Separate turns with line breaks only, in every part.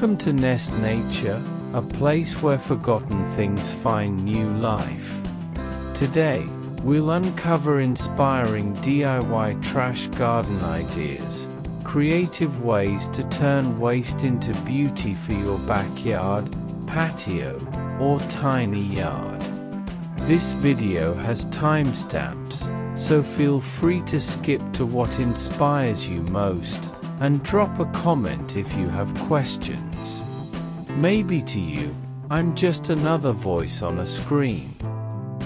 Welcome to Nest Nature, a place where forgotten things find new life. Today, we'll uncover inspiring DIY trash garden ideas, creative ways to turn waste into beauty for your backyard, patio, or tiny yard. This video has timestamps, so feel free to skip to what inspires you most, and drop a comment if you have questions. Maybe to you, I'm just another voice on a screen.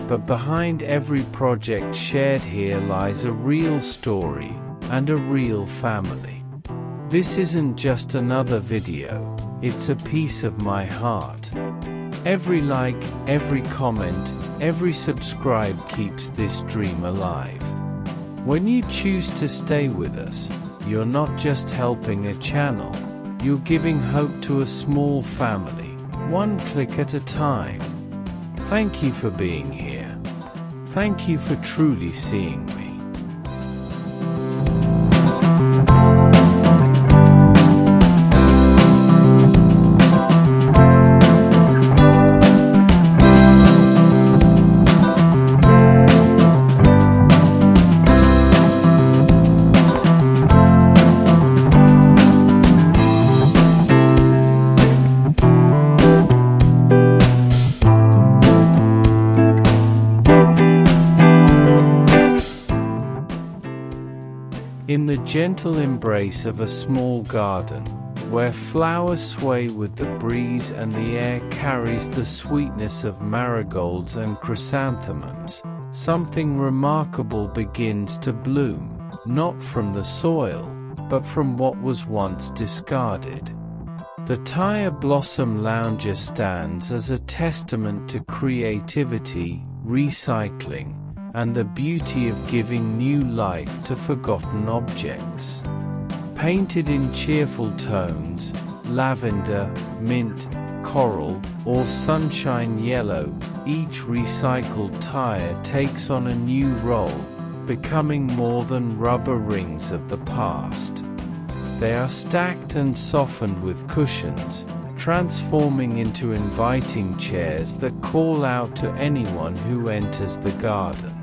But behind every project shared here lies a real story, and a real family. This isn't just another video, it's a piece of my heart. Every like, every comment, every subscribe keeps this dream alive. When you choose to stay with us, you're not just helping a channel, you're giving hope to a small family, one click at a time. Thank you for being here. Thank you for truly seeing me. In the gentle embrace of a small garden, where flowers sway with the breeze and the air carries the sweetness of marigolds and chrysanthemums, something remarkable begins to bloom, not from the soil, but from what was once discarded. The Tire Blossom Lounger stands as a testament to creativity, recycling, and the beauty of giving new life to forgotten objects. Painted in cheerful tones, lavender, mint, coral, or sunshine yellow, each recycled tire takes on a new role, becoming more than rubber rings of the past. They are stacked and softened with cushions, transforming into inviting chairs that call out to anyone who enters the garden.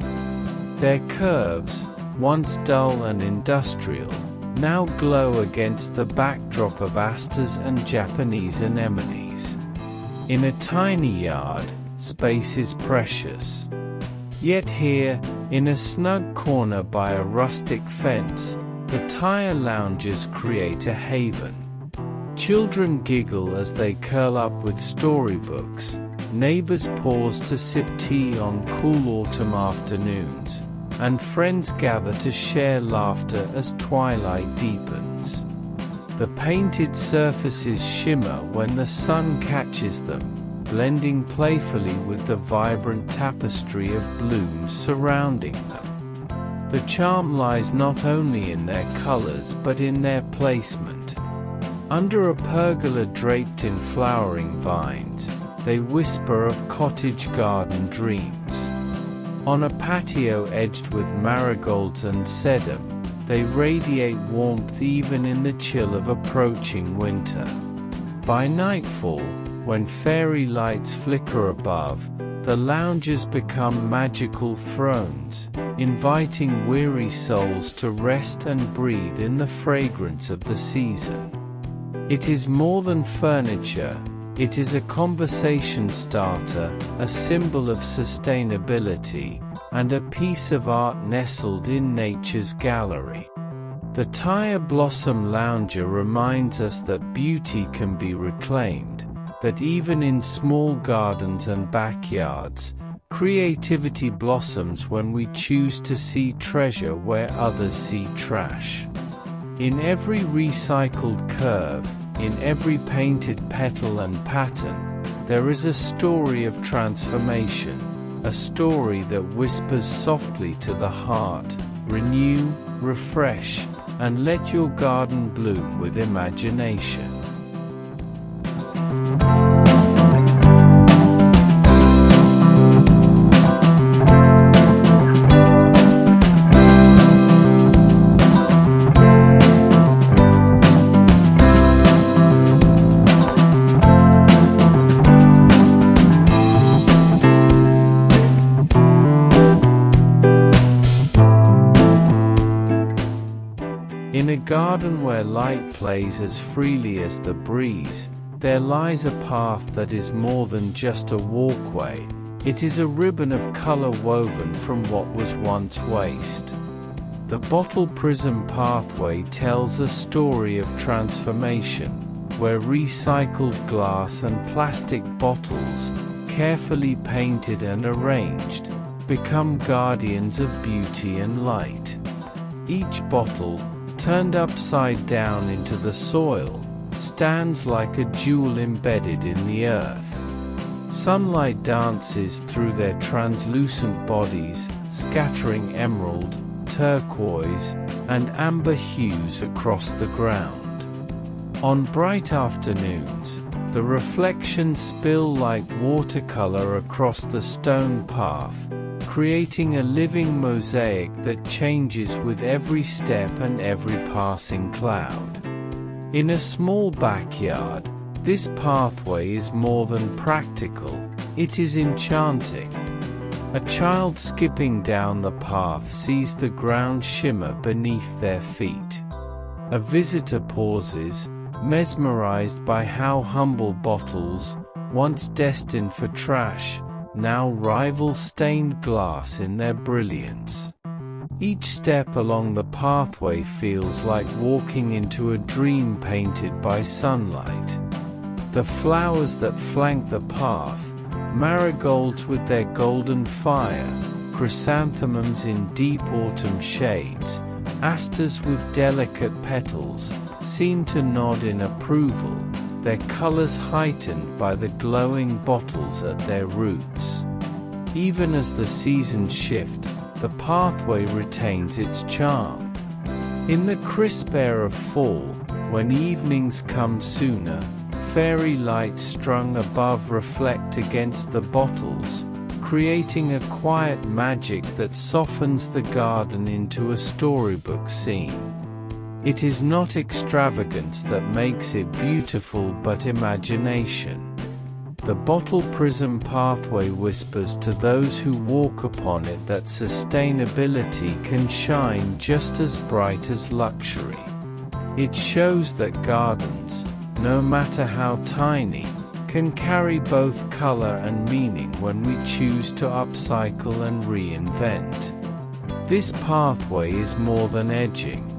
Their curves, once dull and industrial, now glow against the backdrop of asters and Japanese anemones. In a tiny yard, space is precious. Yet here, in a snug corner by a rustic fence, the tire loungers create a haven. Children giggle as they curl up with storybooks, neighbors pause to sip tea on cool autumn afternoons, and friends gather to share laughter as twilight deepens. The painted surfaces shimmer when the sun catches them, blending playfully with the vibrant tapestry of blooms surrounding them. The charm lies not only in their colors but in their placement. Under a pergola draped in flowering vines, they whisper of cottage garden dreams. On a patio edged with marigolds and sedum, they radiate warmth even in the chill of approaching winter. By nightfall, when fairy lights flicker above, the loungers become magical thrones, inviting weary souls to rest and breathe in the fragrance of the season. It is more than furniture, it is a conversation starter, a symbol of sustainability, and a piece of art nestled in nature's gallery. The Tire Blossom Lounger reminds us that beauty can be reclaimed, that even in small gardens and backyards, creativity blossoms when we choose to see treasure where others see trash. In every recycled curve, in every painted petal and pattern, there is a story of transformation, a story that whispers softly to the heart, renew, refresh, and let your garden bloom with imagination. garden where light plays as freely as the breeze, there lies a path that is more than just a walkway. It is a ribbon of color woven from what was once waste. The bottle prism pathway tells a story of transformation, where recycled glass and plastic bottles, carefully painted and arranged, become guardians of beauty and light. Each bottle, turned upside down into the soil, stands like a jewel embedded in the earth. Sunlight dances through their translucent bodies, scattering emerald, turquoise, and amber hues across the ground. On bright afternoons, the reflections spill like watercolor across the stone path, creating a living mosaic that changes with every step and every passing cloud. In a small backyard, this pathway is more than practical, it is enchanting. A child skipping down the path sees the ground shimmer beneath their feet. A visitor pauses, mesmerized by how humble bottles, once destined for trash, now rival stained glass in their brilliance. Each step along the pathway feels like walking into a dream painted by sunlight. The flowers that flank the path, marigolds with their golden fire, chrysanthemums in deep autumn shades, asters with delicate petals, seem to nod in approval, their colors heightened by the glowing bottles at their roots. Even as the seasons shift, the pathway retains its charm. In the crisp air of fall, when evenings come sooner, fairy lights strung above reflect against the bottles, creating a quiet magic that softens the garden into a storybook scene. It is not extravagance that makes it beautiful but imagination. The bottle prism pathway whispers to those who walk upon it that sustainability can shine just as bright as luxury. It shows that gardens, no matter how tiny, can carry both color and meaning when we choose to upcycle and reinvent. This pathway is more than edging.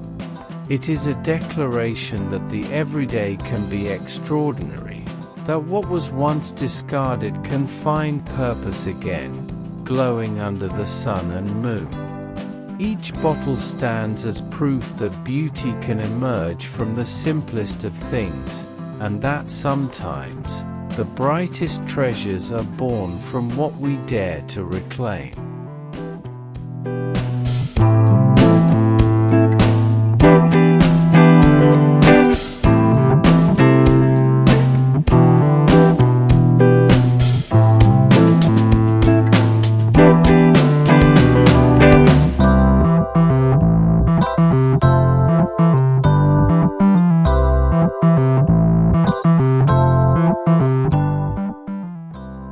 It is a declaration that the everyday can be extraordinary, that what was once discarded can find purpose again, glowing under the sun and moon. Each bottle stands as proof that beauty can emerge from the simplest of things, and that sometimes, the brightest treasures are born from what we dare to reclaim.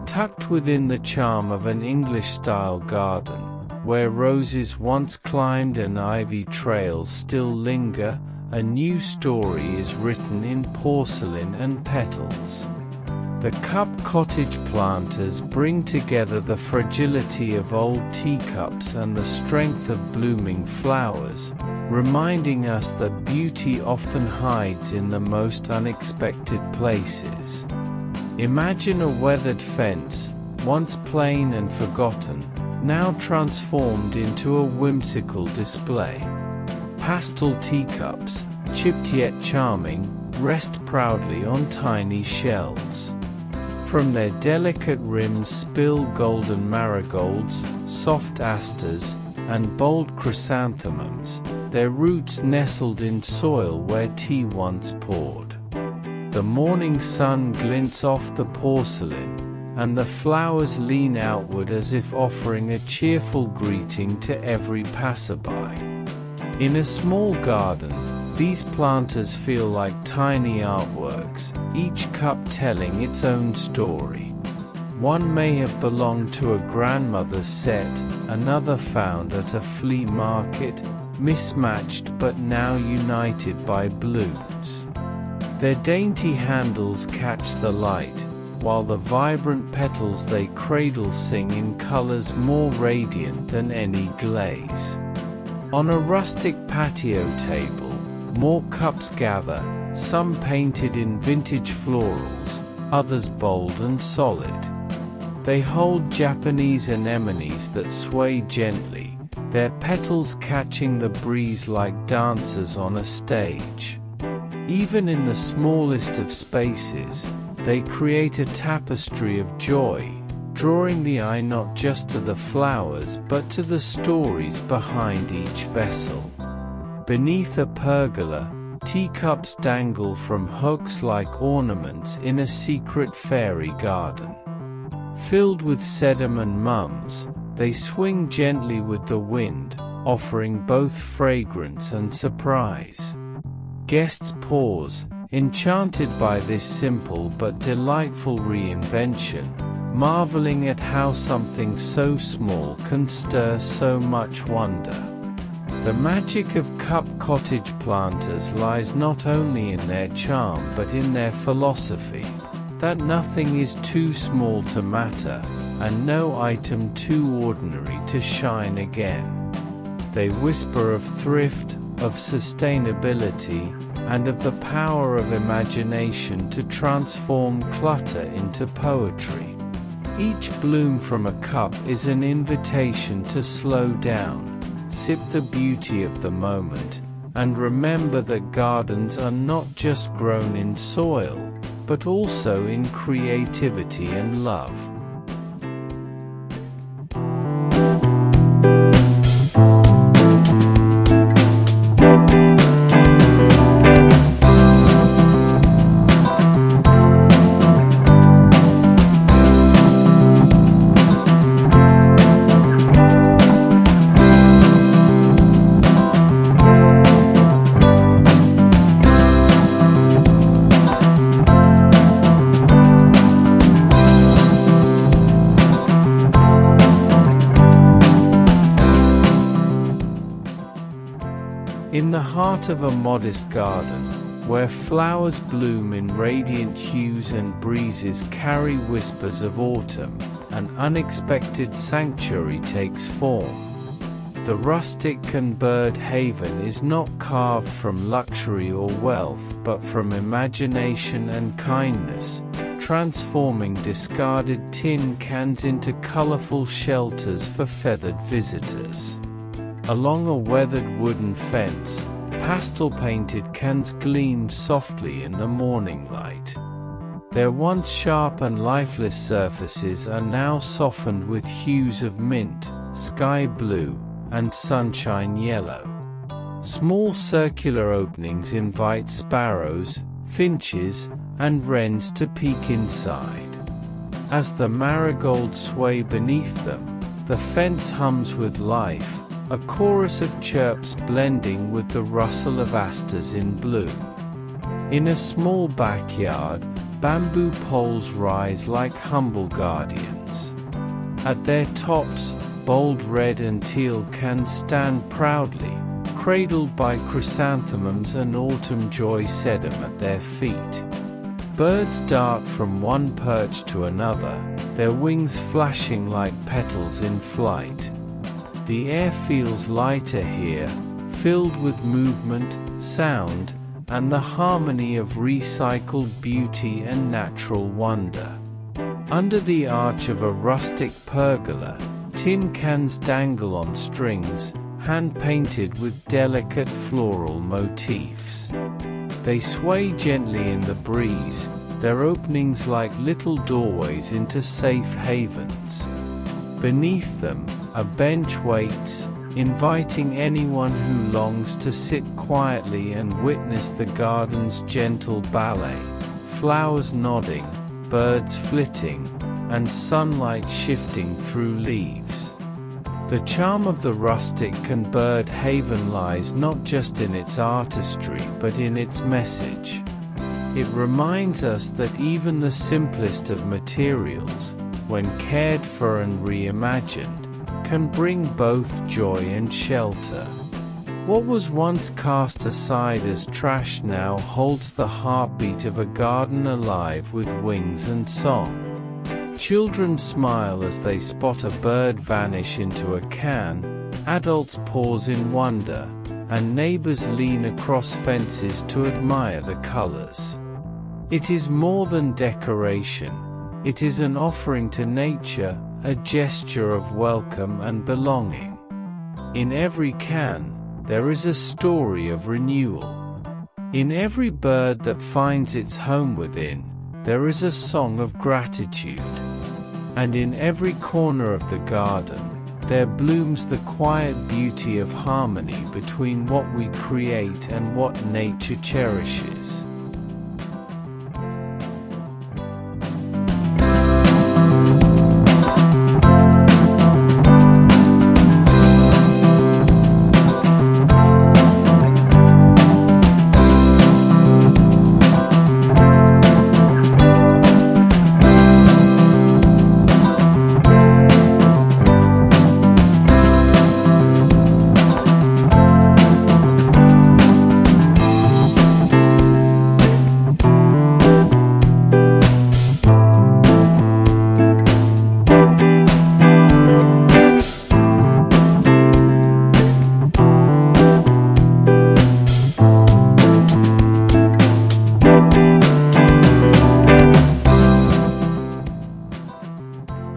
Tucked within the charm of an English-style garden, where roses once climbed and ivy trails still linger, a new story is written in porcelain and petals. The cup cottage planters bring together the fragility of old teacups and the strength of blooming flowers, reminding us that beauty often hides in the most unexpected places. Imagine a weathered fence, once plain and forgotten, now transformed into a whimsical display. Pastel teacups, chipped yet charming, rest proudly on tiny shelves. From their delicate rims spill golden marigolds, soft asters, and bold chrysanthemums, their roots nestled in soil where tea once poured. The morning sun glints off the porcelain, and the flowers lean outward as if offering a cheerful greeting to every passerby. In a small garden, these planters feel like tiny artworks, each cup telling its own story. One may have belonged to a grandmother's set, another found at a flea market, mismatched but now united by blooms. Their dainty handles catch the light, while the vibrant petals they cradle sing in colors more radiant than any glaze. On a rustic patio table, more cups gather, some painted in vintage florals, others bold and solid. They hold Japanese anemones that sway gently, their petals catching the breeze like dancers on a stage. Even in the smallest of spaces, they create a tapestry of joy, drawing the eye not just to the flowers but to the stories behind each vessel. Beneath a pergola, teacups dangle from hooks like ornaments in a secret fairy garden. Filled with sedum and mums, they swing gently with the wind, offering both fragrance and surprise. Guests pause, enchanted by this simple but delightful reinvention, marveling at how something so small can stir so much wonder. The magic of cup cottage planters lies not only in their charm but in their philosophy, that nothing is too small to matter, and no item too ordinary to shine again. They whisper of thrift, of sustainability, and of the power of imagination to transform clutter into poetry. Each bloom from a cup is an invitation to slow down, sip the beauty of the moment, and remember that gardens are not just grown in soil, but also in creativity and love. In the heart of a modest garden, where flowers bloom in radiant hues and breezes carry whispers of autumn, an unexpected sanctuary takes form. The rustic and bird haven is not carved from luxury or wealth but from imagination and kindness, transforming discarded tin cans into colorful shelters for feathered visitors. Along a weathered wooden fence, pastel-painted cans gleam softly in the morning light. Their once sharp and lifeless surfaces are now softened with hues of mint, sky blue, and sunshine yellow. Small circular openings invite sparrows, finches, and wrens to peek inside. As the marigolds sway beneath them, the fence hums with life, a chorus of chirps blending with the rustle of asters in bloom. In a small backyard, bamboo poles rise like humble guardians. At their tops, bold red and teal cans stand proudly, cradled by chrysanthemums and autumn joy sedum at their feet. Birds dart from one perch to another, their wings flashing like petals in flight. The air feels lighter here, filled with movement, sound, and the harmony of recycled beauty and natural wonder. Under the arch of a rustic pergola, tin cans dangle on strings, hand-painted with delicate floral motifs. They sway gently in the breeze, their openings like little doorways into safe havens. Beneath them, a bench waits, inviting anyone who longs to sit quietly and witness the garden's gentle ballet, flowers nodding, birds flitting, and sunlight shifting through leaves. The charm of the rustic and bird haven lies not just in its artistry but in its message. It reminds us that even the simplest of materials, when cared for and reimagined, can bring both joy and shelter. What was once cast aside as trash now holds the heartbeat of a garden alive with wings and song. Children smile as they spot a bird vanish into a can, adults pause in wonder, and neighbors lean across fences to admire the colors. It is more than decoration. It is an offering to nature, a gesture of welcome and belonging. In every can, there is a story of renewal. In every bird that finds its home within, there is a song of gratitude. And in every corner of the garden, there blooms the quiet beauty of harmony between what we create and what nature cherishes.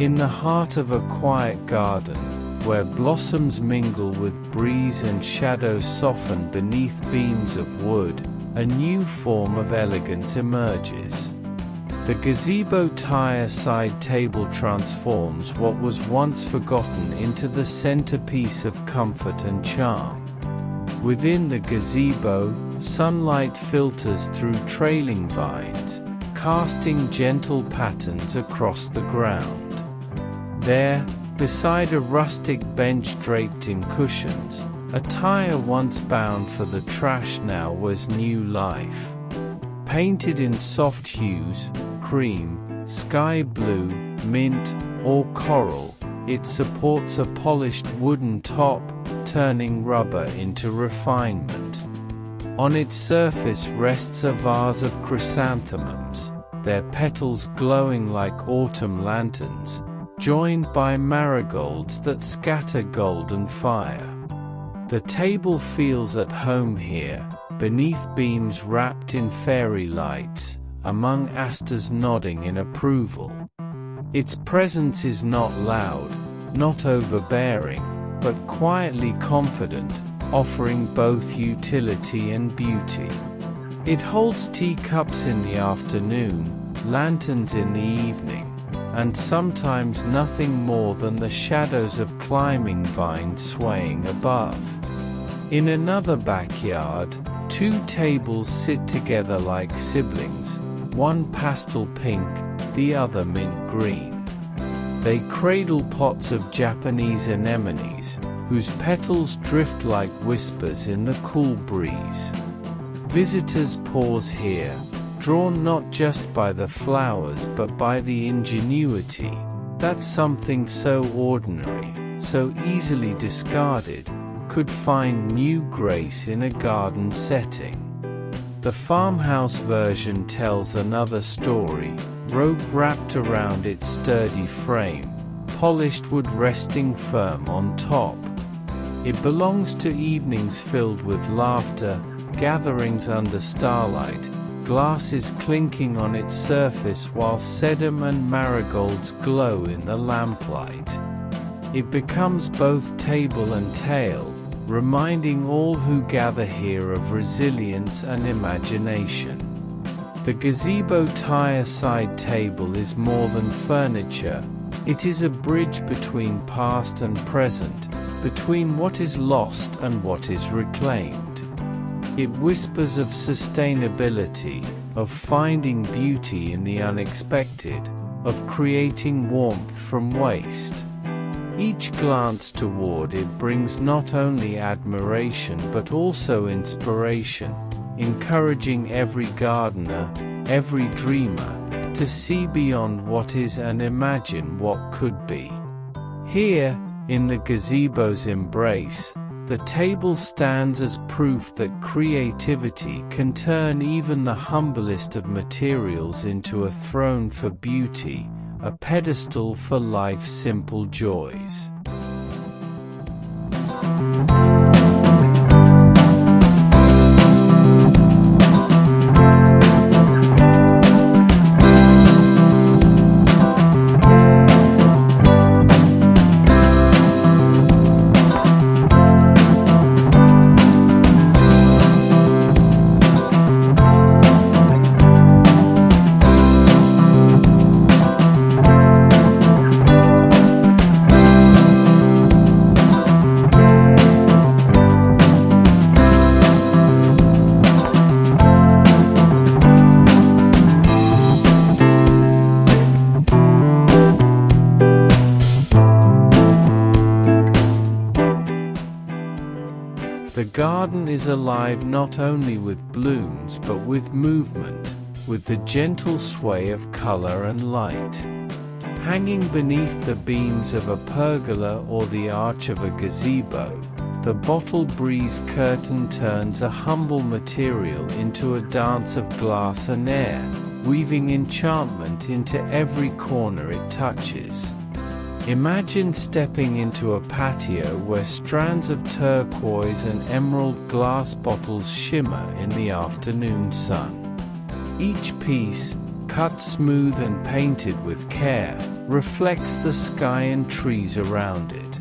In the heart of a quiet garden, where blossoms mingle with breeze and shadows soften beneath beams of wood, a new form of elegance emerges. The gazebo tire side table transforms what was once forgotten into the centerpiece of comfort and charm. Within the gazebo, sunlight filters through trailing vines, casting gentle patterns across the ground. There, beside a rustic bench draped in cushions, a tire once bound for the trash now wears new life. Painted in soft hues, cream, sky blue, mint, or coral, it supports a polished wooden top, turning rubber into refinement. On its surface rests a vase of chrysanthemums, their petals glowing like autumn lanterns, joined by marigolds that scatter golden fire. The table feels at home here, beneath beams wrapped in fairy lights, among asters nodding in approval. Its presence is not loud, not overbearing, but quietly confident, offering both utility and beauty. It holds teacups in the afternoon, lanterns in the evening, and sometimes nothing more than the shadows of climbing vines swaying above. In another backyard, two tables sit together like siblings, one pastel pink, the other mint green. They cradle pots of Japanese anemones, whose petals drift like whispers in the cool breeze. Visitors pause here, drawn not just by the flowers but by the ingenuity, that something so ordinary, so easily discarded, could find new grace in a garden setting. The farmhouse version tells another story, rope wrapped around its sturdy frame, polished wood resting firm on top. It belongs to evenings filled with laughter, gatherings under starlight, glasses clinking on its surface while sedum and marigolds glow in the lamplight. It becomes both table and tale, reminding all who gather here of resilience and imagination. The gazebo tire side table is more than furniture, it is a bridge between past and present, between what is lost and what is reclaimed. It whispers of sustainability, of finding beauty in the unexpected, of creating warmth from waste. Each glance toward it brings not only admiration but also inspiration, encouraging every gardener, every dreamer, to see beyond what is and imagine what could be. Here, in the gazebo's embrace, The table stands as proof that creativity can turn even the humblest of materials into a throne for beauty, a pedestal for life's simple joys. The garden is alive not only with blooms but with movement, with the gentle sway of color and light. Hanging beneath the beams of a pergola or the arch of a gazebo, the bottle breeze curtain turns a humble material into a dance of glass and air, weaving enchantment into every corner it touches. Imagine stepping into a patio where strands of turquoise and emerald glass bottles shimmer in the afternoon sun. Each piece, cut smooth and painted with care, reflects the sky and trees around it.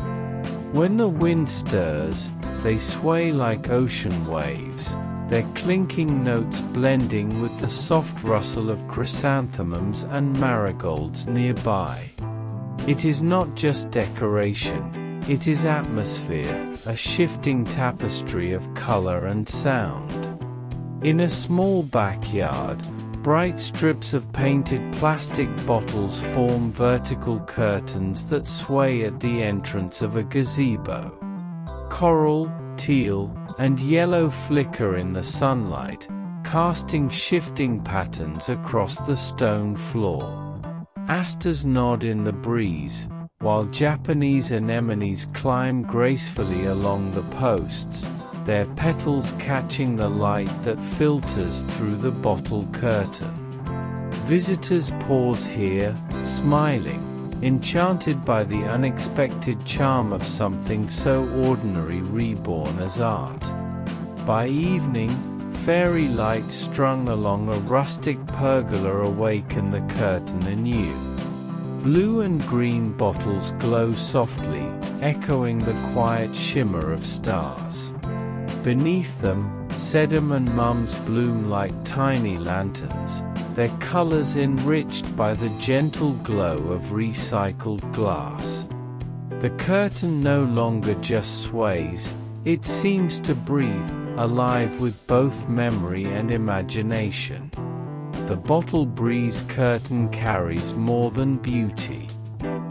When the wind stirs, they sway like ocean waves, their clinking notes blending with the soft rustle of chrysanthemums and marigolds nearby. It is not just decoration, it is atmosphere, a shifting tapestry of color and sound. In a small backyard, bright strips of painted plastic bottles form vertical curtains that sway at the entrance of a gazebo. Coral, teal, and yellow flicker in the sunlight, casting shifting patterns across the stone floor. Asters nod in the breeze, while Japanese anemones climb gracefully along the posts, their petals catching the light that filters through the bottle curtain. Visitors pause here, smiling, enchanted by the unexpected charm of something so ordinary reborn as art. By evening, fairy lights strung along a rustic pergola awaken the curtain anew. Blue and green bottles glow softly, echoing the quiet shimmer of stars. Beneath them, sedum and mums bloom like tiny lanterns, their colors enriched by the gentle glow of recycled glass. The curtain no longer just sways, it seems to breathe, alive with both memory and imagination. The bottle breeze curtain carries more than beauty.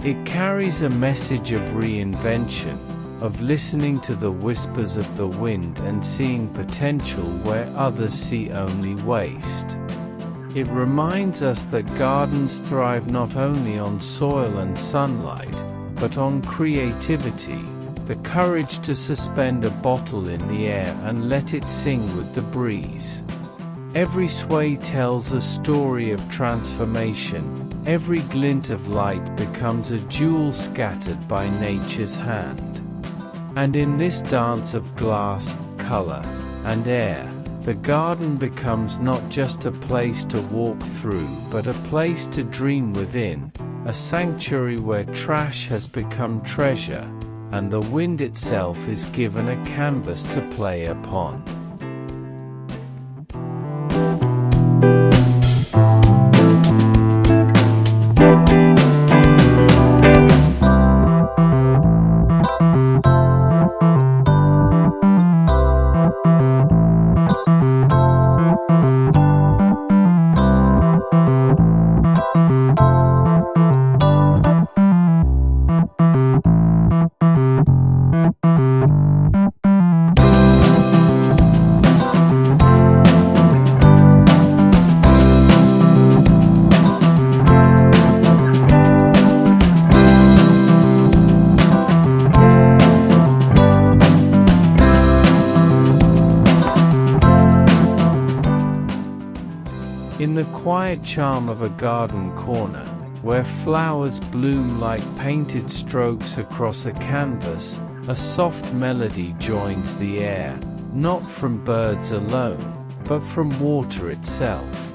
It carries a message of reinvention, of listening to the whispers of the wind and seeing potential where others see only waste. It reminds us that gardens thrive not only on soil and sunlight, but on creativity, the courage to suspend a bottle in the air and let it sing with the breeze. Every sway tells a story of transformation, every glint of light becomes a jewel scattered by nature's hand. And in this dance of glass, color, and air, the garden becomes not just a place to walk through but a place to dream within, a sanctuary where trash has become treasure, and the wind itself is given a canvas to play upon. the quiet charm of a garden corner, where flowers bloom like painted strokes across a canvas, a soft melody joins the air, not from birds alone, but from water itself.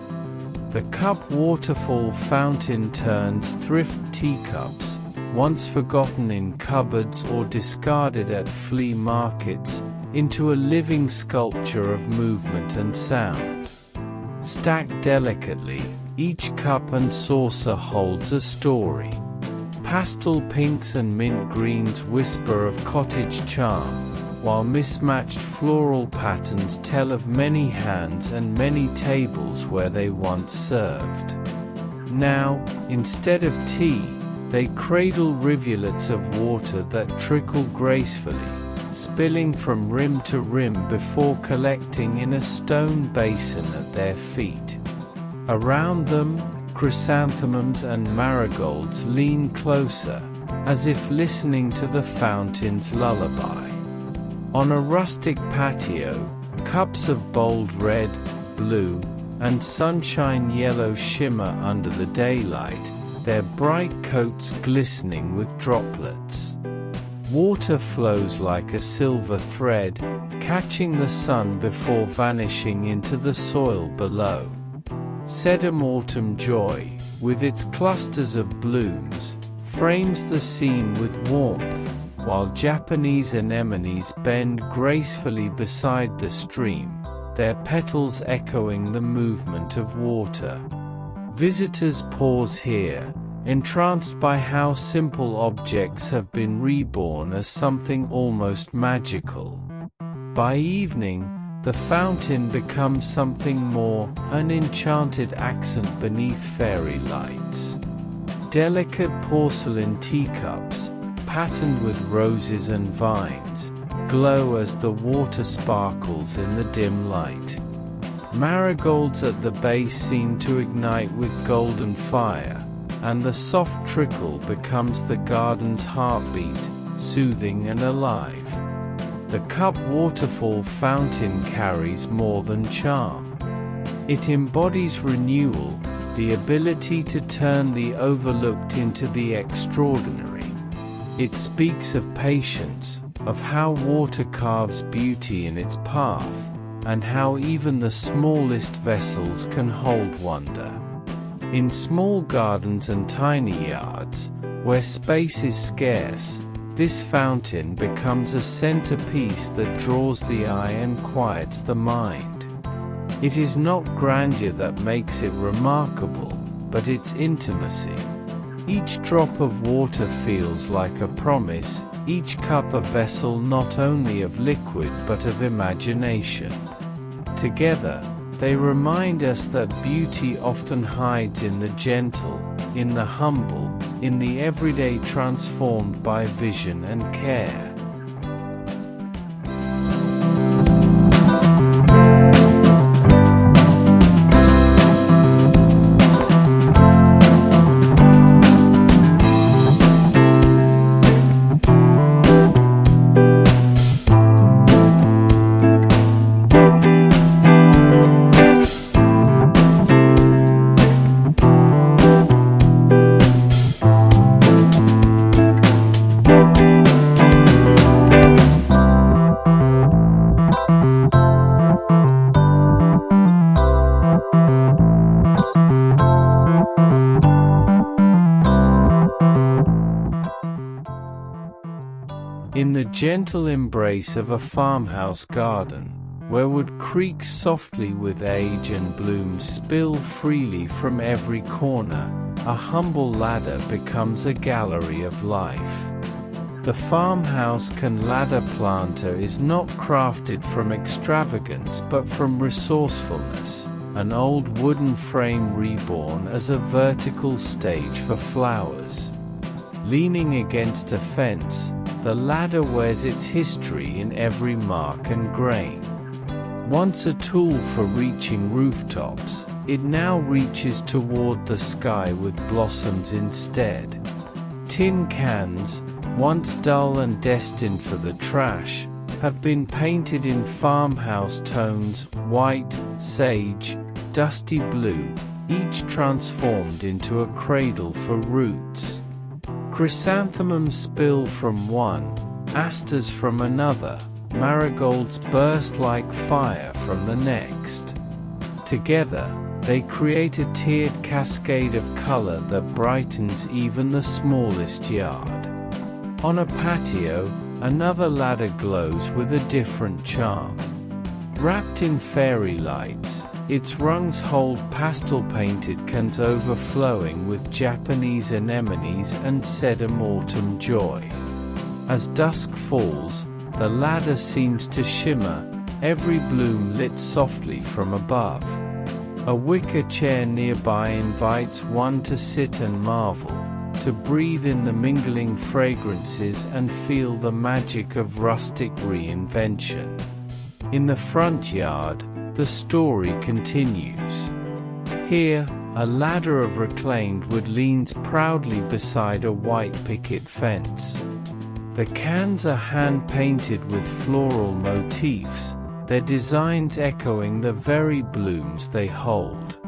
The cup waterfall fountain turns thrift teacups, once forgotten in cupboards or discarded at flea markets, into a living sculpture of movement and sound. Stacked delicately, each cup and saucer holds a story. Pastel pinks and mint greens whisper of cottage charm, while mismatched floral patterns tell of many hands and many tables where they once served. Now, instead of tea, they cradle rivulets of water that trickle gracefully, spilling from rim to rim before collecting in a stone basin at their feet. Around them, chrysanthemums and marigolds lean closer, as if listening to the fountain's lullaby. On a rustic patio, cups of bold red, blue, and sunshine yellow shimmer under the daylight, their bright coats glistening with droplets. Water flows like a silver thread, catching the sun before vanishing into the soil below. Sedum autumn joy, with its clusters of blooms, frames the scene with warmth, while Japanese anemones bend gracefully beside the stream, their petals echoing the movement of water. Visitors pause here, entranced by how simple objects have been reborn as something almost magical. By evening, the fountain becomes something more, an enchanted accent beneath fairy lights. Delicate porcelain teacups, patterned with roses and vines, glow as the water sparkles in the dim light. Marigolds at the base seem to ignite with golden fire, and the soft trickle becomes the garden's heartbeat, soothing and alive. The cup waterfall fountain carries more than charm. It embodies renewal, the ability to turn the overlooked into the extraordinary. It speaks of patience, of how water carves beauty in its path, and how even the smallest vessels can hold wonder. In small gardens and tiny yards, where space is scarce, this fountain becomes a centerpiece that draws the eye and quiets the mind. It is not grandeur that makes it remarkable, but its intimacy. Each drop of water feels like a promise, each cup a vessel not only of liquid but of imagination. Together, they remind us that beauty often hides in the gentle, in the humble, in the everyday transformed by vision and care. In the gentle embrace of a farmhouse garden, where wood creaks softly with age and blooms spill freely from every corner, a humble ladder becomes a gallery of life. The farmhouse ladder planter is not crafted from extravagance but from resourcefulness, an old wooden frame reborn as a vertical stage for flowers. Leaning against a fence, the ladder wears its history in every mark and grain. Once a tool for reaching rooftops, it now reaches toward the sky with blossoms instead. Tin cans, once dull and destined for the trash, have been painted in farmhouse tones: white, sage, dusty blue, each transformed into a cradle for roots. Chrysanthemums spill from one, asters from another, marigolds burst like fire from the next. Together, they create a tiered cascade of color that brightens even the smallest yard. On a patio, another ladder glows with a different charm. Wrapped in fairy lights, its rungs hold pastel-painted cans overflowing with Japanese anemones and sedum autumn joy. As dusk falls, the ladder seems to shimmer, every bloom lit softly from above. A wicker chair nearby invites one to sit and marvel, to breathe in the mingling fragrances and feel the magic of rustic reinvention. In the front yard, the story continues. Here, a ladder of reclaimed wood leans proudly beside a white picket fence. The cans are hand-painted with floral motifs, their designs echoing the very blooms they hold.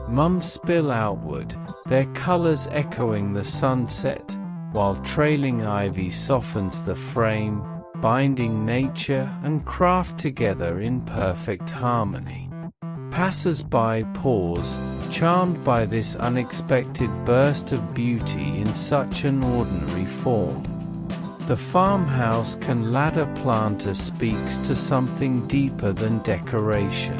Mums spill outward, their colors echoing the sunset, while trailing ivy softens the frame, binding nature and craft together in perfect harmony. Passers-by pause, charmed by this unexpected burst of beauty in such an ordinary form. The farmhouse can ladder planter speaks to something deeper than decoration.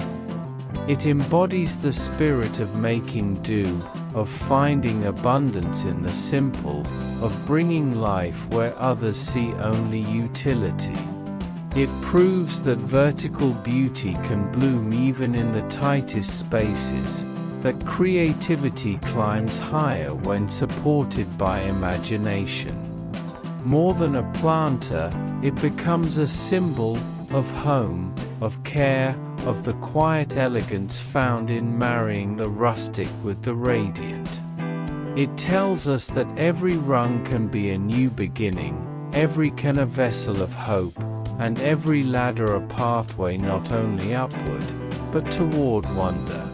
It embodies the spirit of making do, of finding abundance in the simple, of bringing life where others see only utility. It proves that vertical beauty can bloom even in the tightest spaces, that creativity climbs higher when supported by imagination. More than a planter, it becomes a symbol of home, of care, of the quiet elegance found in marrying the rustic with the radiant. It tells us that every rung can be a new beginning, every can a vessel of hope, and every ladder a pathway not only upward, but toward wonder.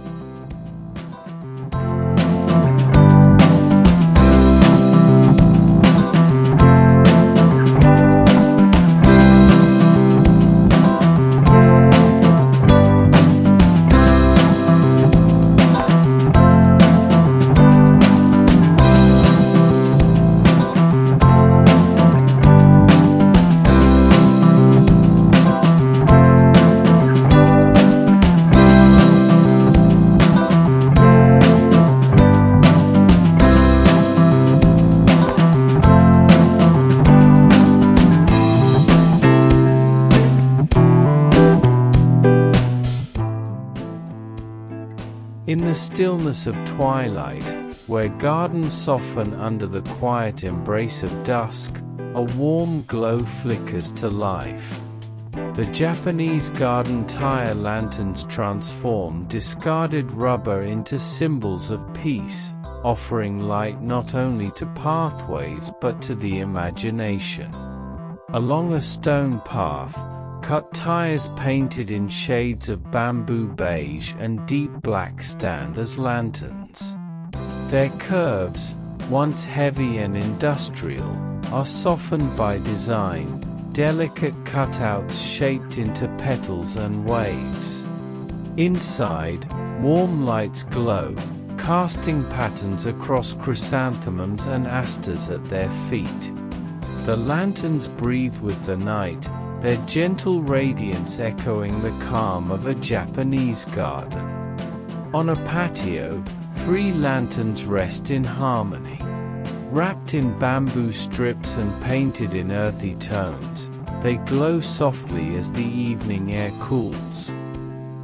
In the stillness of twilight, where gardens soften under the quiet embrace of dusk, a warm glow flickers to life. The Japanese garden tire lanterns transform discarded rubber into symbols of peace, offering light not only to pathways but to the imagination. Along a stone path, cut tires painted in shades of bamboo beige and deep black stand as lanterns. Their curves, once heavy and industrial, are softened by design, delicate cutouts shaped into petals and waves. Inside, warm lights glow, casting patterns across chrysanthemums and asters at their feet. The lanterns breathe with the night, their gentle radiance echoing the calm of a Japanese garden. On a patio, 3 lanterns rest in harmony. Wrapped in bamboo strips and painted in earthy tones, they glow softly as the evening air cools.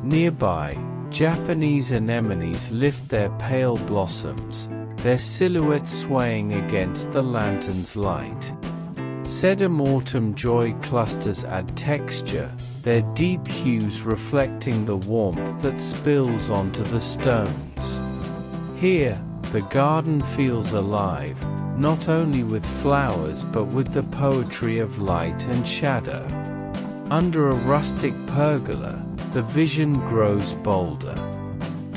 Nearby, Japanese anemones lift their pale blossoms, their silhouettes swaying against the lantern's light. Sedum autumn joy clusters add texture, their deep hues reflecting the warmth that spills onto the stones. Here, the garden feels alive, not only with flowers but with the poetry of light and shadow. Under a rustic pergola, the vision grows bolder.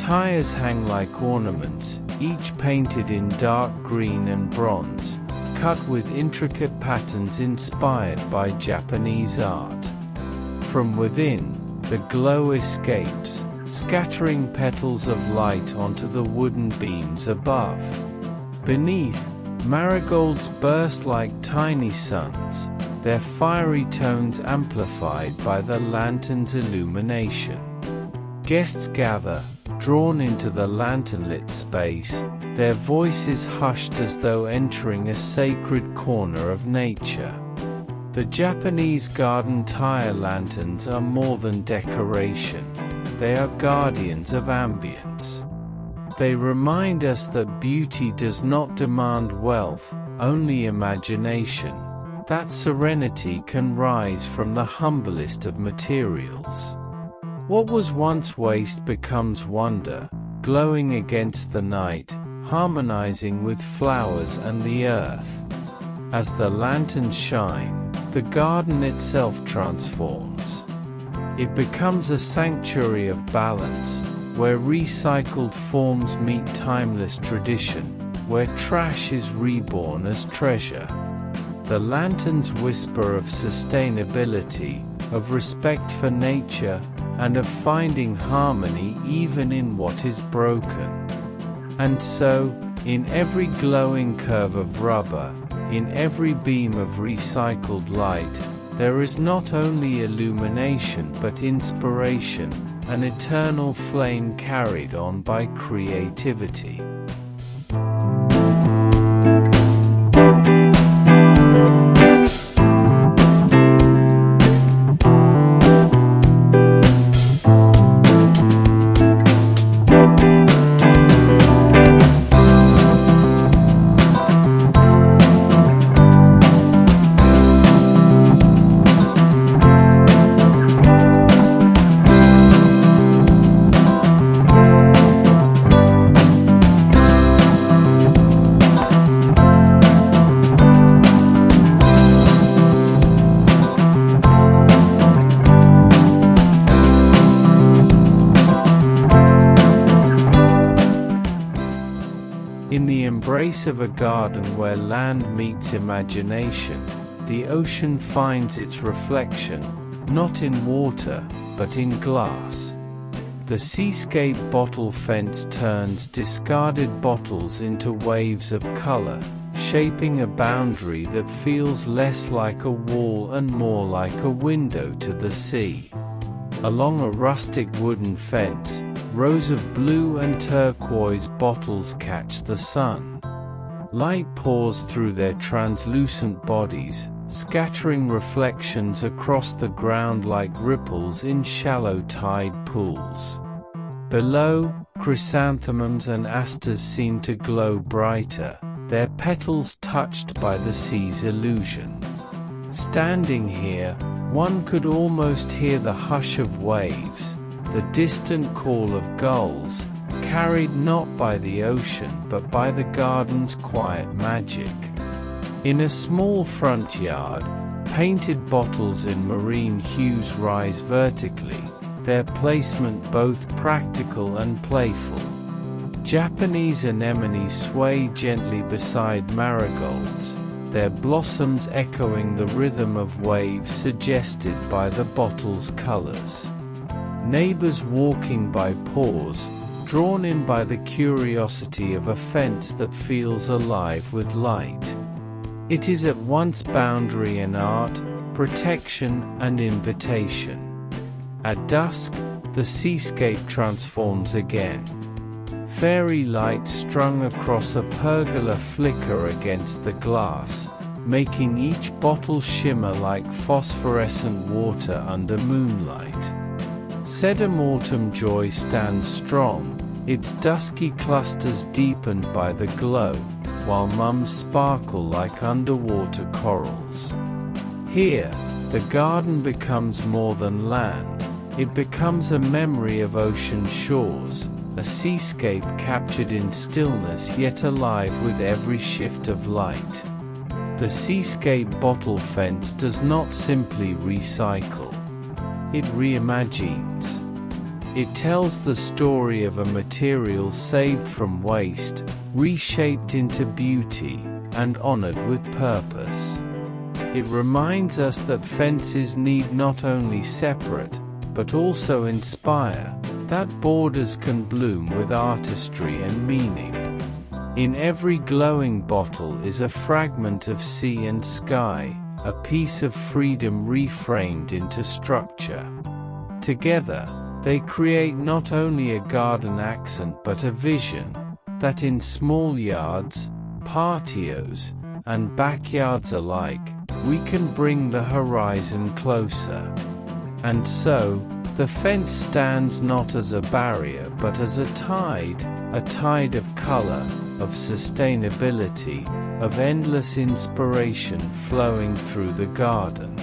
Tires hang like ornaments, each painted in dark green and bronze, cut with intricate patterns inspired by Japanese art. From within, the glow escapes, scattering petals of light onto the wooden beams above. Beneath, marigolds burst like tiny suns, their fiery tones amplified by the lantern's illumination. Guests gather, drawn into the lantern-lit space, their voices hushed as though entering a sacred corner of nature. The Japanese garden tire lanterns are more than decoration. They are guardians of ambience. They remind us that beauty does not demand wealth, only imagination. That serenity can rise from the humblest of materials. What was once waste becomes wonder, glowing against the night, harmonizing with flowers and the earth. As the lanterns shine, the garden itself transforms. It becomes a sanctuary of balance, where recycled forms meet timeless tradition, where trash is reborn as treasure. The lanterns whisper of sustainability, of respect for nature, and of finding harmony even in what is broken. And so, in every glowing curve of rubber, in every beam of recycled light, there is not only illumination but inspiration, an eternal flame carried on by creativity. In the embrace of a garden where land meets imagination, the ocean finds its reflection, not in water, but in glass. The seascape bottle fence turns discarded bottles into waves of color, shaping a boundary that feels less like a wall and more like a window to the sea. Along a rustic wooden fence, rows of blue and turquoise bottles catch the sun. Light pours through their translucent bodies, scattering reflections across the ground like ripples in shallow tide pools. Below, chrysanthemums and asters seem to glow brighter, their petals touched by the sea's illusion. Standing here, one could almost hear the hush of waves, the distant call of gulls, carried not by the ocean but by the garden's quiet magic. In a small front yard, painted bottles in marine hues rise vertically, their placement both practical and playful. Japanese anemones sway gently beside marigolds, their blossoms echoing the rhythm of waves suggested by the bottle's colors. Neighbors walking by pause, drawn in by the curiosity of a fence that feels alive with light. It is at once boundary and art, protection and invitation. At dusk, the seascape transforms again. Fairy lights strung across a pergola flicker against the glass, making each bottle shimmer like phosphorescent water under moonlight. Sedum autumn joy stands strong, its dusky clusters deepened by the glow, while mums sparkle like underwater corals. Here, the garden becomes more than land, it becomes a memory of ocean shores, a seascape captured in stillness yet alive with every shift of light. The seascape bottle fence does not simply recycle. It reimagines. It tells the story of a material saved from waste, reshaped into beauty, and honored with purpose. It reminds us that fences need not only separate, but also inspire, that borders can bloom with artistry and meaning. In every glowing bottle is a fragment of sea and sky, a piece of freedom reframed into structure. Together, they create not only a garden accent but a vision, that in small yards, patios, and backyards alike, we can bring the horizon closer. And so, the fence stands not as a barrier but as a tide of color, of sustainability, of endless inspiration flowing through the garden.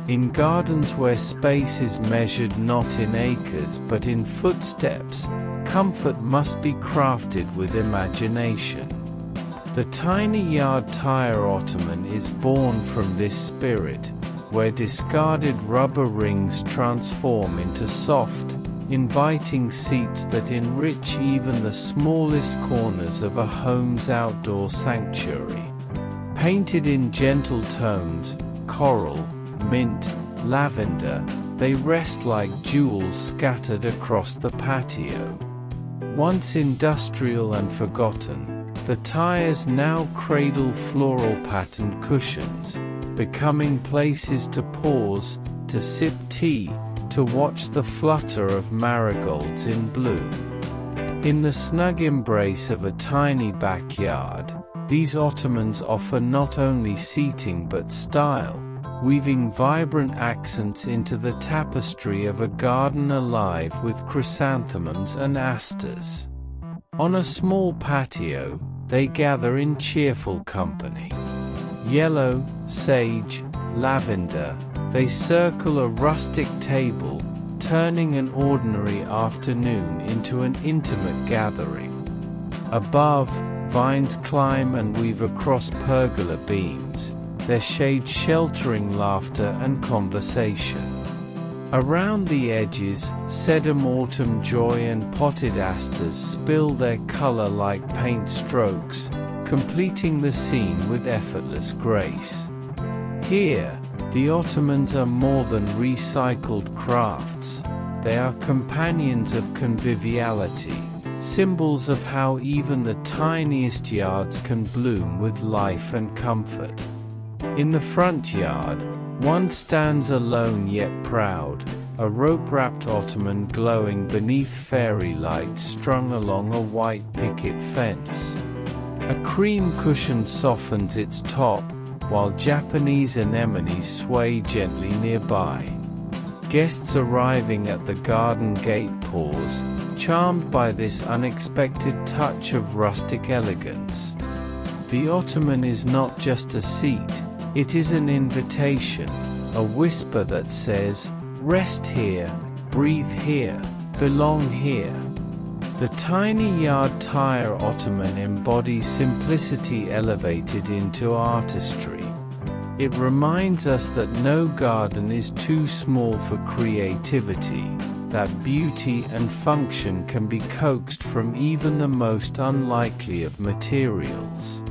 In gardens where space is measured not in acres but in footsteps, comfort must be crafted with imagination. The tiny yard tire ottoman is born from this spirit, where discarded rubber rings transform into soft, inviting seats that enrich even the smallest corners of a home's outdoor sanctuary. Painted in gentle tones, coral, mint, lavender, they rest like jewels scattered across the patio. Once industrial and forgotten, the tires now cradle floral patterned cushions, becoming places to pause, to sip tea, to watch the flutter of marigolds in bloom. In the snug embrace of a tiny backyard, these ottomans offer not only seating but style, weaving vibrant accents into the tapestry of a garden alive with chrysanthemums and asters. On a small patio, they gather in cheerful company. Yellow, sage, lavender, they circle a rustic table, turning an ordinary afternoon into an intimate gathering. Above, vines climb and weave across pergola beams, their shade sheltering laughter and conversation. Around the edges, sedum autumn joy and potted asters spill their color like paint strokes, completing the scene with effortless grace. Here, the ottomans are more than recycled crafts, they are companions of conviviality, symbols of how even the tiniest yards can bloom with life and comfort. In the front yard, one stands alone yet proud, a rope-wrapped ottoman glowing beneath fairy lights strung along a white picket fence. A cream cushion softens its top, while Japanese anemones sway gently nearby. Guests arriving at the garden gate pause, charmed by this unexpected touch of rustic elegance. The ottoman is not just a seat, it is an invitation, a whisper that says, rest here, breathe here, belong here. The tiny yard tire ottoman embodies simplicity elevated into artistry. It reminds us that no garden is too small for creativity, that beauty and function can be coaxed from even the most unlikely of materials.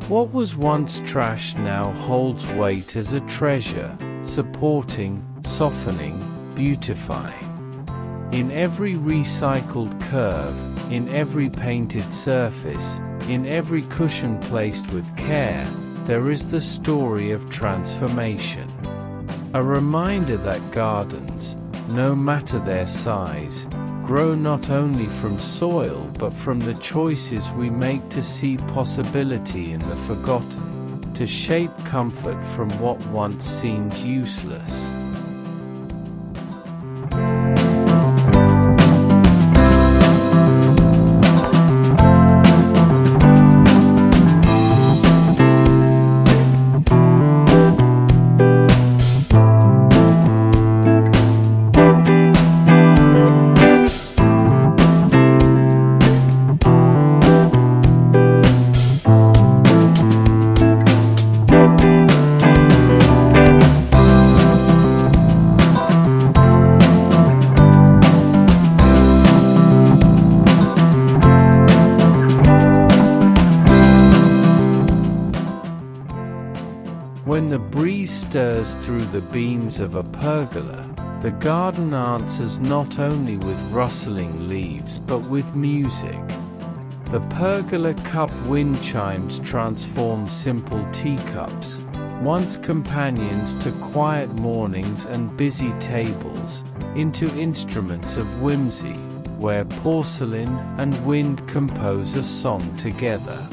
What was once trash now holds weight as a treasure, supporting, softening, beautifying. In every recycled curve, in every painted surface, in every cushion placed with care, there is the story of transformation. A reminder that gardens, no matter their size, grow not only from soil but from the choices we make to see possibility in the forgotten, to shape comfort from what once seemed useless. When the breeze stirs through the beams of a pergola, the garden answers not only with rustling leaves but with music. The pergola cup wind chimes transform simple teacups, once companions to quiet mornings and busy tables, into instruments of whimsy, where porcelain and wind compose a song together.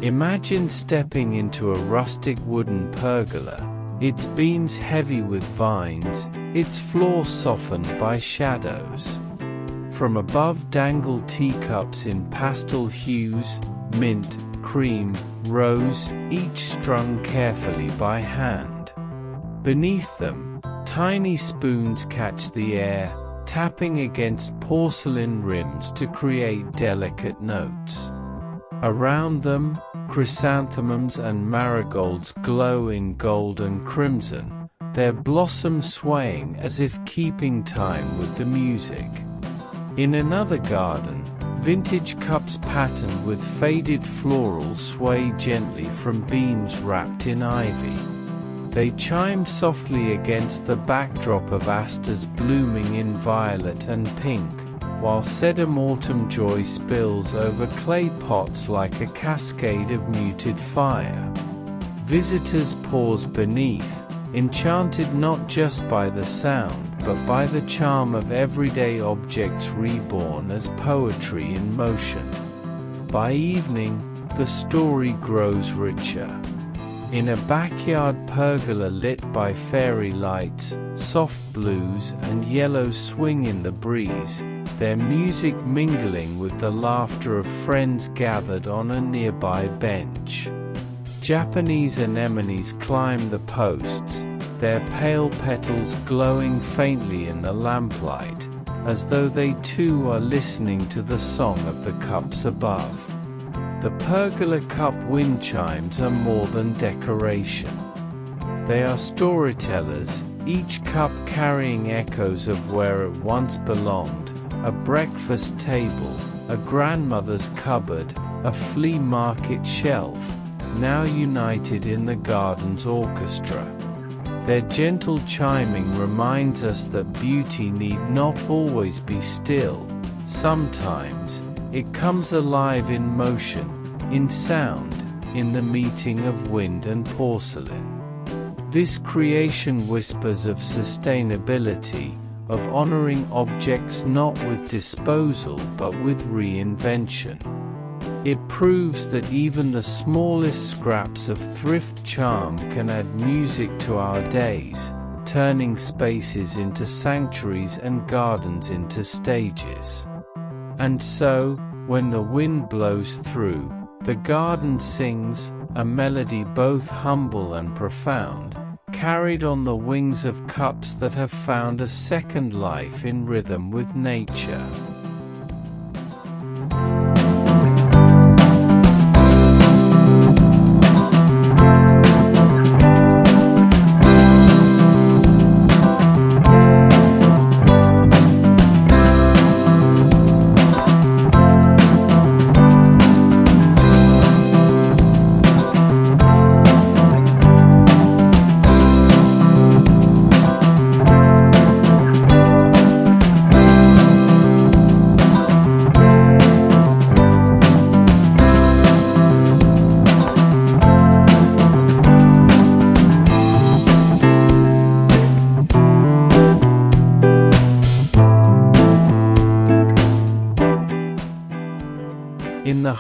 Imagine stepping into a rustic wooden pergola, its beams heavy with vines, its floor softened by shadows. From above dangle teacups in pastel hues, mint, cream, rose, each strung carefully by hand. Beneath them, tiny spoons catch the air, tapping against porcelain rims to create delicate notes. Around them, chrysanthemums and marigolds glow in gold and crimson, their blossoms swaying as if keeping time with the music. In another garden, vintage cups patterned with faded florals sway gently from beams wrapped in ivy. They chime softly against the backdrop of asters blooming in violet and pink, while sedum autumn joy spills over clay pots like a cascade of muted fire. Visitors pause beneath, enchanted not just by the sound but by the charm of everyday objects reborn as poetry in motion. By evening, the story grows richer. In a backyard pergola lit by fairy lights, soft blues and yellows swing in the breeze, their music mingling with the laughter of friends gathered on a nearby bench. Japanese anemones climb the posts, their pale petals glowing faintly in the lamplight, as though they too are listening to the song of the cups above. The pergola cup wind chimes are more than decoration. They are storytellers, each cup carrying echoes of where it once belonged: a breakfast table, a grandmother's cupboard, a flea market shelf, now united in the garden's orchestra. Their gentle chiming reminds us that beauty need not always be still. Sometimes, it comes alive in motion, in sound, in the meeting of wind and porcelain. This creation whispers of sustainability, of honoring objects not with disposal but with reinvention. It proves that even the smallest scraps of thrift charm can add music to our days, turning spaces into sanctuaries and gardens into stages. And so, when the wind blows through, the garden sings, a melody both humble and profound, carried on the wings of cups that have found a second life in rhythm with nature.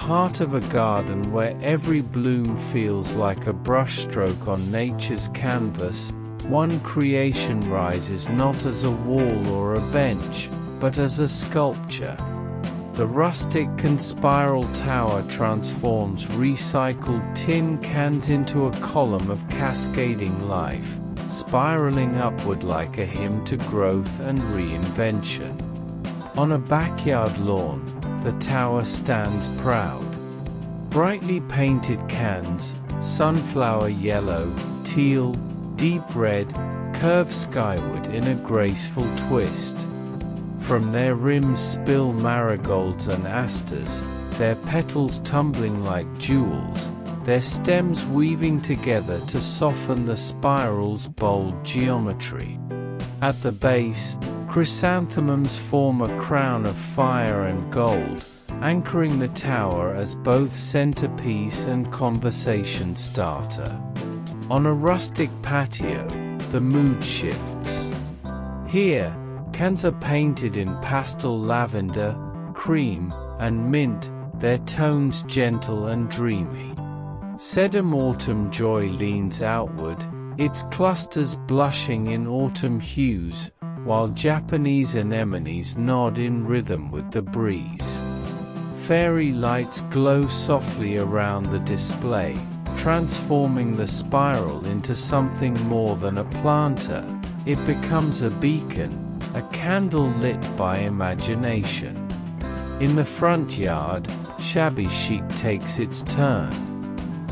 heart of a garden where every bloom feels like a brushstroke on nature's canvas, one creation rises not as a wall or a bench, but as a sculpture. The rustic can spiral tower transforms recycled tin cans into a column of cascading life, spiraling upward like a hymn to growth and reinvention. On a backyard lawn, the tower stands proud. Brightly painted cans, sunflower yellow, teal, deep red, curve skyward in a graceful twist. From their rims spill marigolds and asters, their petals tumbling like jewels, their stems weaving together to soften the spiral's bold geometry. At the base, chrysanthemums form a crown of fire and gold, anchoring the tower as both centerpiece and conversation starter. On a rustic patio, the mood shifts. Here, cans are painted in pastel lavender, cream, and mint, their tones gentle and dreamy. Sedum autumn joy leans outward, its clusters blushing in autumn hues, while Japanese anemones nod in rhythm with the breeze. Fairy lights glow softly around the display, transforming the spiral into something more than a planter. It becomes a beacon, a candle lit by imagination. In the front yard, shabby chic takes its turn.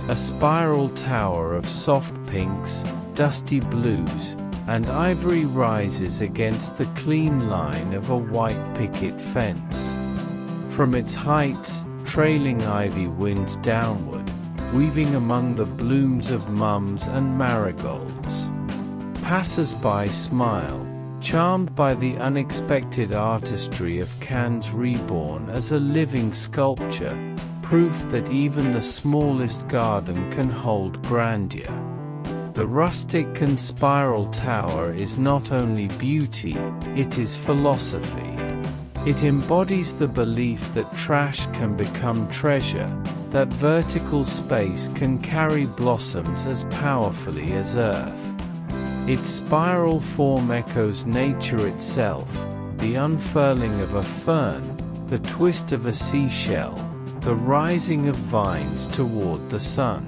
A spiral tower of soft pinks, dusty blues, and ivory rises against the clean line of a white picket fence. From its heights, trailing ivy winds downward, weaving among the blooms of mums and marigolds. Passers-by smile, charmed by the unexpected artistry of Cannes Reborn as a living sculpture, proof that even the smallest garden can hold grandeur. The rustic and spiral tower is not only beauty, it is philosophy. It embodies the belief that trash can become treasure, that vertical space can carry blossoms as powerfully as earth. Its spiral form echoes nature itself, the unfurling of a fern, the twist of a seashell, the rising of vines toward the sun.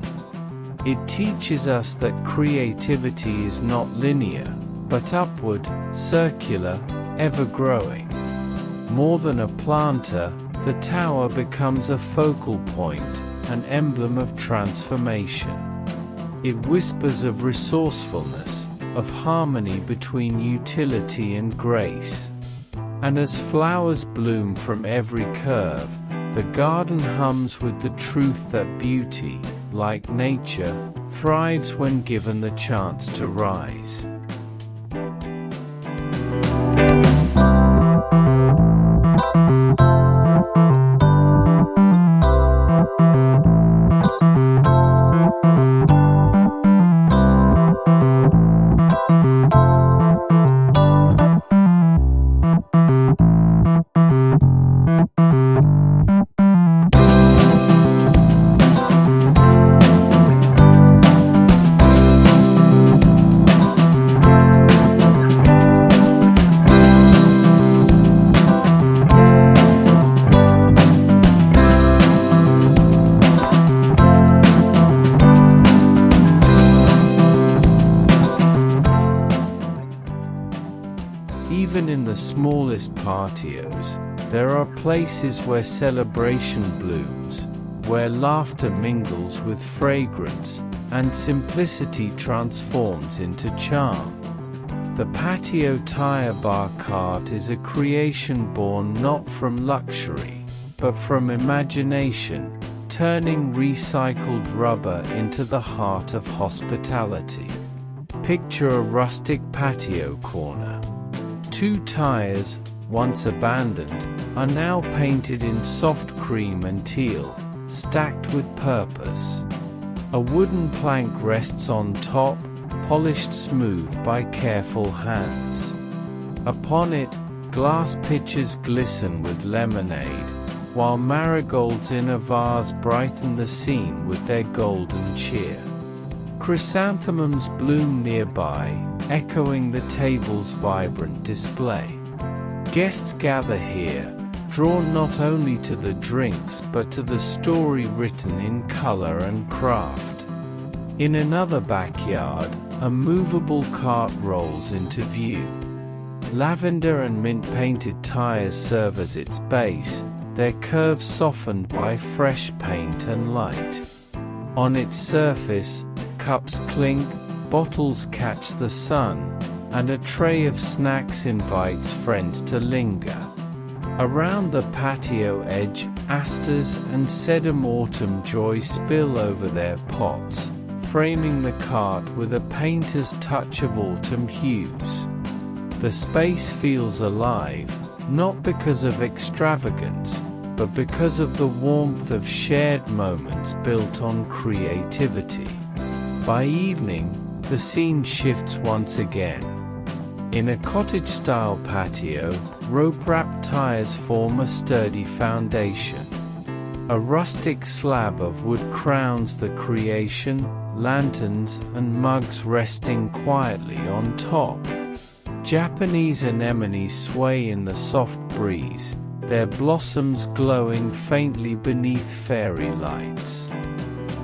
It teaches us that creativity is not linear, but upward, circular, ever-growing. More than a planter, the tower becomes a focal point, an emblem of transformation. It whispers of resourcefulness, of harmony between utility and grace. And as flowers bloom from every curve, the garden hums with the truth that beauty, like nature, thrives when given the chance to rise. Even in the smallest patios, there are places where celebration blooms, where laughter mingles with fragrance, and simplicity transforms into charm. The patio tire bar cart is a creation born not from luxury, but from imagination, turning recycled rubber into the heart of hospitality. Picture a rustic patio corner. Two tires, once abandoned, are now painted in soft cream and teal, stacked with purpose. A wooden plank rests on top, polished smooth by careful hands. Upon it, glass pitchers glisten with lemonade, while marigolds in a vase brighten the scene with their golden cheer. Chrysanthemums bloom nearby, echoing the table's vibrant display. Guests gather here, drawn not only to the drinks but to the story written in color and craft. In another backyard, a movable cart rolls into view. Lavender and mint-painted tires serve as its base, their curves softened by fresh paint and light. On its surface, cups clink, bottles catch the sun, and a tray of snacks invites friends to linger. Around the patio edge, asters and sedum autumn joy spill over their pots, framing the cart with a painter's touch of autumn hues. The space feels alive, not because of extravagance, but because of the warmth of shared moments built on creativity. By evening, the scene shifts once again. In a cottage-style patio, rope-wrapped tires form a sturdy foundation. A rustic slab of wood crowns the creation, lanterns and mugs resting quietly on top. Japanese anemones sway in the soft breeze, their blossoms glowing faintly beneath fairy lights.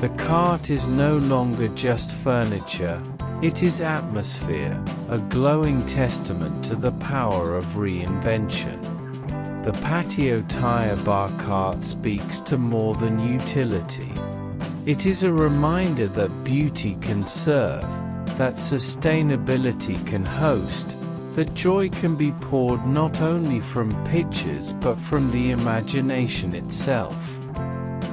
The cart is no longer just furniture, it is atmosphere, a glowing testament to the power of reinvention. The patio tire bar cart speaks to more than utility. It is a reminder that beauty can serve, that sustainability can host, that joy can be poured not only from pictures but from the imagination itself.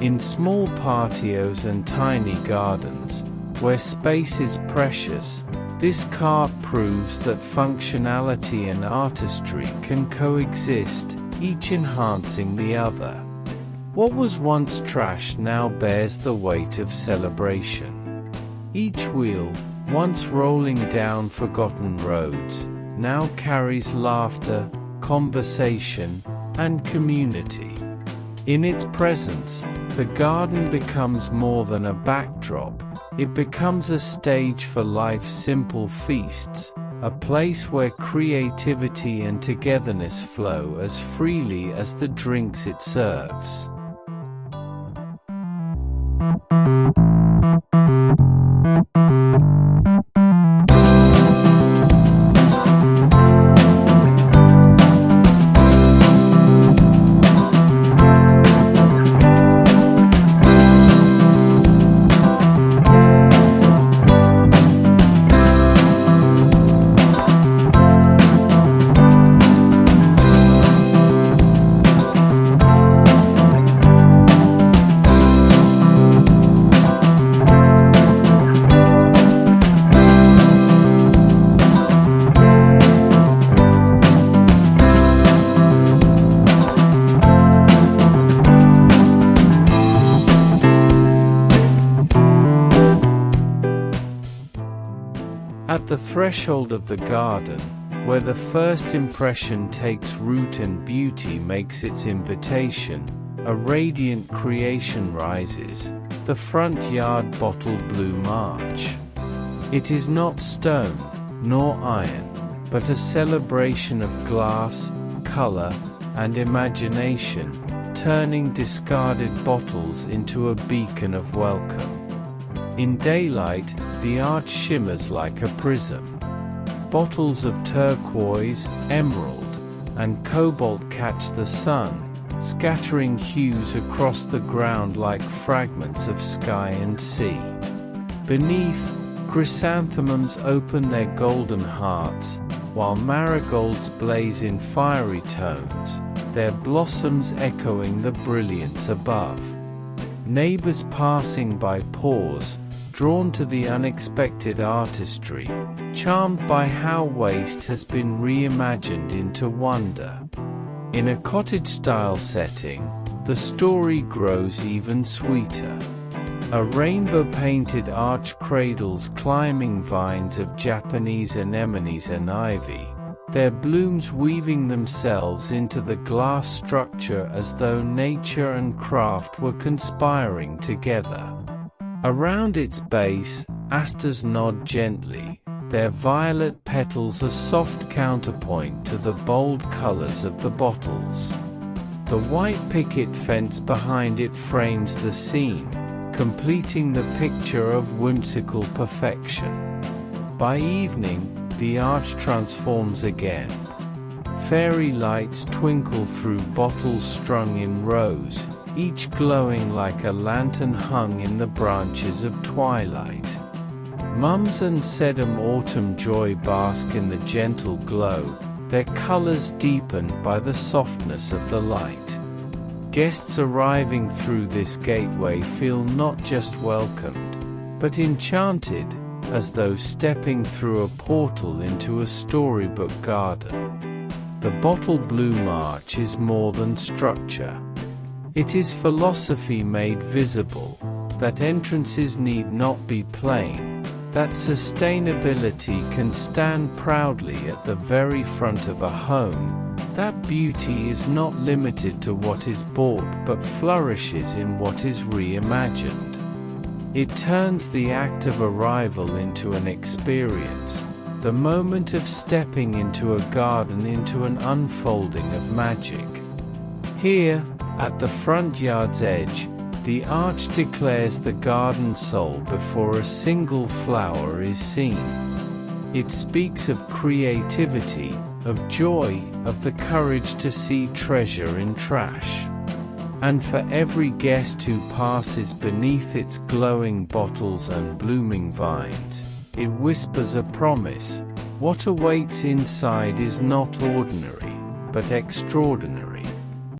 In small patios and tiny gardens, where space is precious, this cart proves that functionality and artistry can coexist, each enhancing the other. What was once trash now bears the weight of celebration. Each wheel, once rolling down forgotten roads, now carries laughter, conversation, and community. In its presence, the garden becomes more than a backdrop, it becomes a stage for life's simple feasts, a place where creativity and togetherness flow as freely as the drinks it serves. At the threshold of the garden, where the first impression takes root and beauty makes its invitation, a radiant creation rises, the front yard bottle bloom arch. It is not stone, nor iron, but a celebration of glass, color, and imagination, turning discarded bottles into a beacon of welcome. In daylight, the arch shimmers like a prism. Bottles of turquoise, emerald, and cobalt catch the sun, scattering hues across the ground like fragments of sky and sea. Beneath, chrysanthemums open their golden hearts, while marigolds blaze in fiery tones, their blossoms echoing the brilliance above. Neighbors passing by pause, drawn to the unexpected artistry, charmed by how waste has been reimagined into wonder. In a cottage-style setting, the story grows even sweeter. A rainbow-painted arch cradles climbing vines of Japanese anemones and ivy, their blooms weaving themselves into the glass structure as though nature and craft were conspiring together. Around its base, asters nod gently, their violet petals a soft counterpoint to the bold colors of the bottles. The white picket fence behind it frames the scene, completing the picture of whimsical perfection. By evening, the arch transforms again. Fairy lights twinkle through bottles strung in rows, each glowing like a lantern hung in the branches of twilight. Mums and sedum autumn joy bask in the gentle glow, their colors deepened by the softness of the light. Guests arriving through this gateway feel not just welcomed, but enchanted, as though stepping through a portal into a storybook garden. The bottle bloom arch is more than structure. It is philosophy made visible, that entrances need not be plain, that sustainability can stand proudly at the very front of a home, that beauty is not limited to what is bought but flourishes in what is reimagined. It turns the act of arrival into an experience, the moment of stepping into a garden into an unfolding of magic. Here, at the front yard's edge, the arch declares the garden soul before a single flower is seen. It speaks of creativity, of joy, of the courage to see treasure in trash. And for every guest who passes beneath its glowing bottles and blooming vines, it whispers a promise: what awaits inside is not ordinary, but extraordinary.